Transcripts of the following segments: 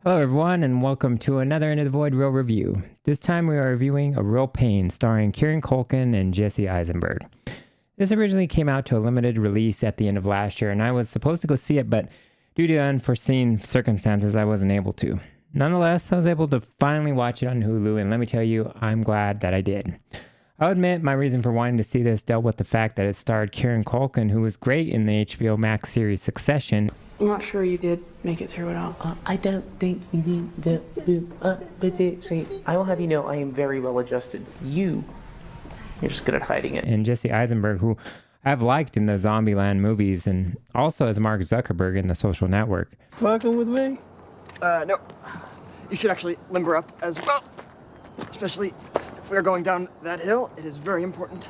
Hello, everyone, and welcome to another Into the Void Real Review. This time we are reviewing A Real Pain starring Kieran and Jesse Eisenberg. This originally came out to a limited release at the end of last year, and I was supposed to go see it, but due to unforeseen circumstances, I wasn't able to. Nonetheless, I was able to finally watch it on Hulu, and let me tell you, I'm glad that I did. I'll admit my reason for wanting to see this dealt with the fact that it starred Kieran who was great in the HBO Max series Succession. I'm not sure you did make it through it all. I don't think we did the I will have you know I am very well adjusted. You're just good at hiding it. And Jesse Eisenberg, who I've liked in the Zombieland movies and also as Mark Zuckerberg in The Social Network. Fucking with me? No. You should actually limber up as well. Especially if we are going down that hill. It is very important.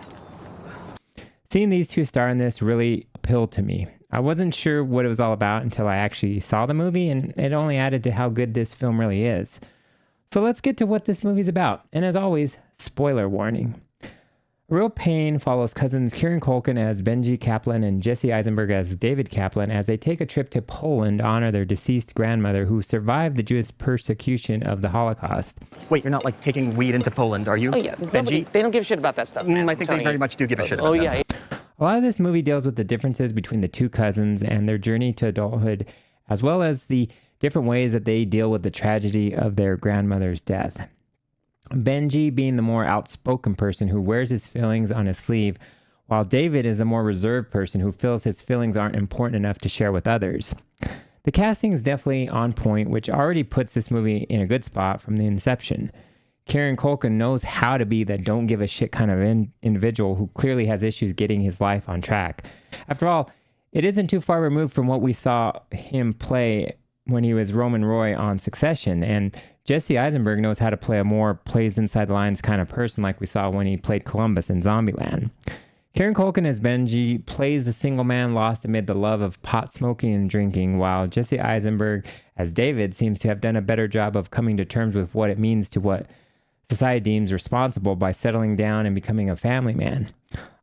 Seeing these two star in this really appealed to me. I wasn't sure what it was all about until I actually saw the movie, and it only added to how good this film really is. So let's get to what this movie's about. And as always, spoiler warning. A Real Pain follows cousins Kieran as Benji Kaplan and Jesse Eisenberg as David Kaplan as they take a trip to Poland to honor their deceased grandmother who survived the Jewish persecution of the Holocaust. Wait, you're not like taking weed into Poland, are you? Oh yeah, Benji? they don't give a shit about that stuff. Man. I think they very much do give a shit about that. Oh yeah. A lot of this movie deals with the differences between the two cousins and their journey to adulthood, as well as the different ways that they deal with the tragedy of their grandmother's death. Benji being the more outspoken person who wears his feelings on his sleeve, while David is a more reserved person who feels his feelings aren't important enough to share with others. The casting is definitely on point, which already puts this movie in a good spot from the inception. Kieran knows how to be that don't give a shit kind of individual who clearly has issues getting his life on track. After all, it isn't too far removed from what we saw him play when he was Roman Roy on Succession, and Jesse Eisenberg knows how to play a more plays inside the lines kind of person like we saw when he played Columbus in Zombieland. Kieran as Benji plays the single man lost amid the love of pot smoking and drinking, while Jesse Eisenberg as David seems to have done a better job of coming to terms with what it means to what society deems responsible by settling down and becoming a family man.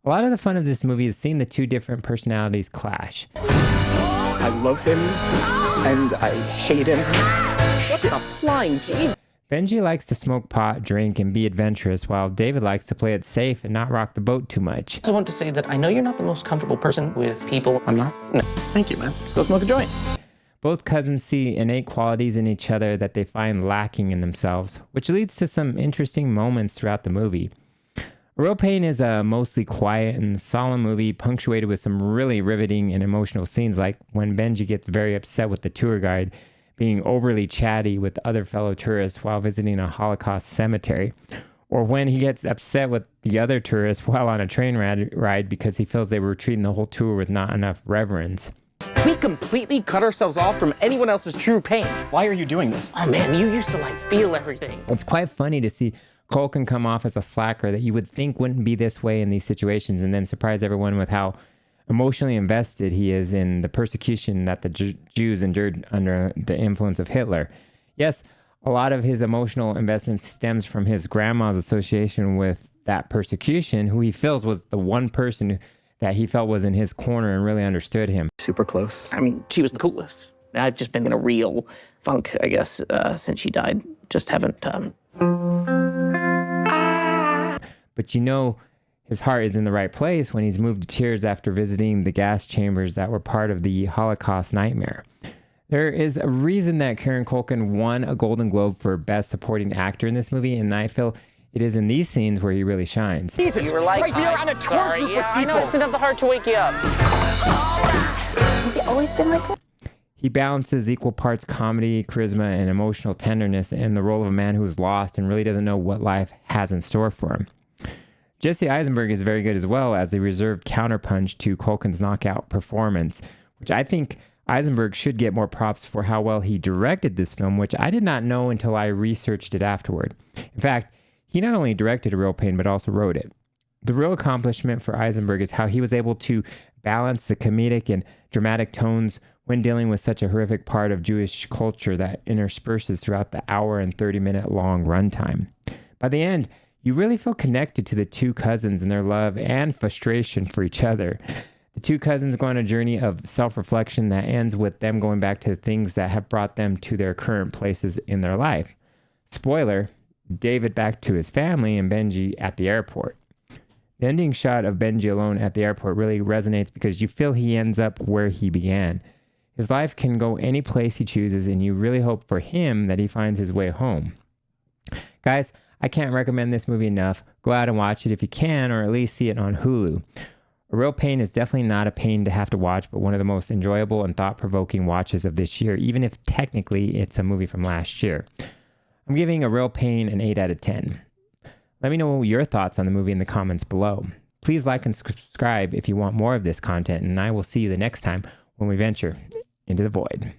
A lot of the fun of this movie is seeing the two different personalities clash. I love him, and I hate him. What the flying jeez? Benji likes to smoke pot, drink, and be adventurous, while David likes to play it safe and not rock the boat too much. I also want to say that I know you're not the most comfortable person with people. I'm not? No. Thank you, man. Let's go smoke a joint. Both cousins see innate qualities in each other that they find lacking in themselves, which leads to some interesting moments throughout the movie. A Real Pain is a mostly quiet and solemn movie punctuated with some really riveting and emotional scenes, like when Benji gets very upset with the tour guide being overly chatty with other fellow tourists while visiting a Holocaust cemetery, or when he gets upset with the other tourists while on a train ride because he feels they were treating the whole tour with not enough reverence. We completely cut ourselves off from anyone else's true pain. Why are you doing this? Oh man, you used to feel everything. It's quite funny to see Culkin come off as a slacker that you would think wouldn't be this way in these situations, and then surprise everyone with how emotionally invested he is in the persecution that the Jews endured under the influence of Hitler. Yes, a lot of his emotional investment stems from his grandma's association with that persecution, who he feels was the one person that he felt was in his corner and really understood him. Super close. I mean, she was the coolest. I've just been in a real funk, I guess, since she died. Just haven't, But you know his heart is in the right place when he's moved to tears after visiting the gas chambers that were part of the Holocaust nightmare. There is a reason that Kieran won a Golden Globe for Best Supporting Actor in this movie, and I feel it is in these scenes where he really shines. Jesus, you were like, Christ, we are on a tour group with people. I know, I just didn't have the heart to wake you up. Has he always been like that? He balances equal parts comedy, charisma, and emotional tenderness in the role of a man who is lost and really doesn't know what life has in store for him. Jesse Eisenberg is very good as well as a reserved counterpunch to Culkin's knockout performance, which I think Eisenberg should get more props for how well he directed this film, which I did not know until I researched it afterward. In fact, he not only directed A Real Pain, but also wrote it. The real accomplishment for Eisenberg is how he was able to balance the comedic and dramatic tones when dealing with such a horrific part of Jewish culture that intersperses throughout the hour and 30-minute long runtime. By the end, you really feel connected to the two cousins and their love and frustration for each other. The two cousins go on a journey of self-reflection that ends with them going back to the things that have brought them to their current places in their life. Spoiler, David back to his family and Benji at the airport. The ending shot of Benji alone at the airport really resonates because you feel he ends up where he began. His life can go any place he chooses, and you really hope for him that he finds his way home. Guys, I can't recommend this movie enough. Go out and watch it if you can, or at least see it on Hulu. A Real Pain is definitely not a pain to have to watch, but one of the most enjoyable and thought-provoking watches of this year, even if technically it's a movie from last year. I'm giving A Real Pain an 8 out of 10. Let me know your thoughts on the movie in the comments below. Please like and subscribe if you want more of this content, and I will see you the next time when we venture into the void.